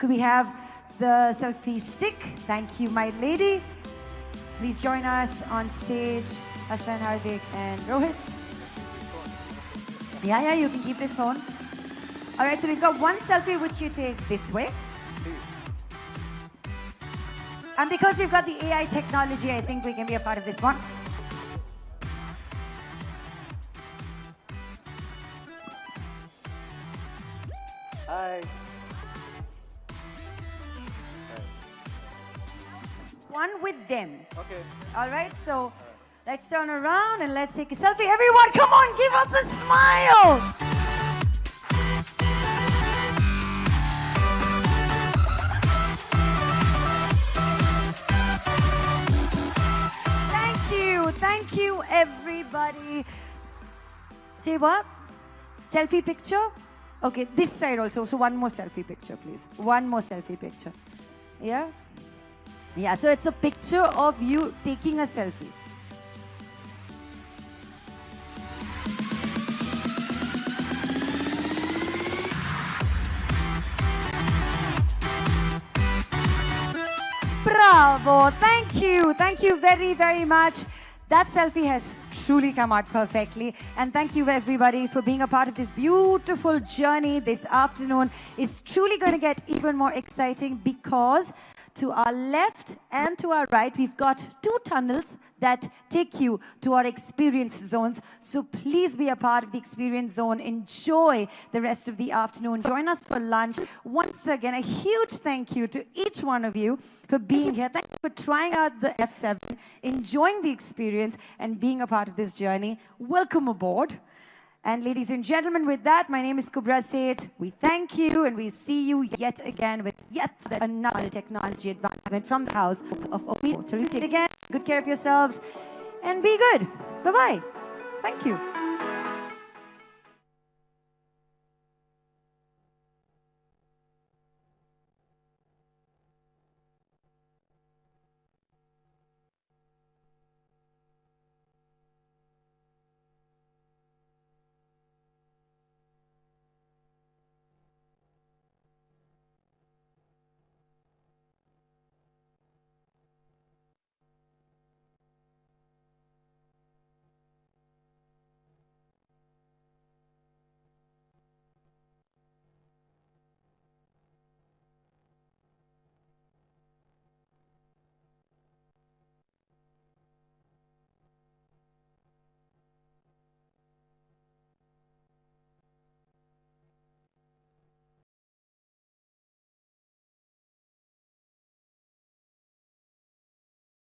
Could we have the selfie stick? Thank you, my lady. Please join us on stage, Ashwin, Hardik, and Rohit. Yeah, you can keep this phone. All right, so we've got one selfie which you take this way. And because we've got the AI technology, I think we can be a part of this one. Hi. One with them. Okay. All right, so let's turn around and let's take a selfie. Everyone, come on, give us a smile. Thank you, everybody. Say what? Selfie picture? Okay, this side also. So one more selfie picture, please. One more selfie picture. Yeah? Yeah, so it's a picture of you taking a selfie. Bravo! Thank you very, very much. That selfie has truly come out perfectly. And thank you, everybody, for being a part of this beautiful journey this afternoon. It's truly going to get even more exciting because to our left and to our right, we've got two tunnels that take you to our experience zones. So please be a part of the experience zone. Enjoy the rest of the afternoon. Join us for lunch. Once again, a huge thank you to each one of you for being here. Thank you for trying out the F7, enjoying the experience, and being a part of this journey. Welcome aboard. And ladies and gentlemen, with that, my name is Kubra Seth. We thank you, and we see you yet again with yet another technology advancement from the house of OPPO. Till you take it again, good care of yourselves, and be good. Bye-bye. Thank you.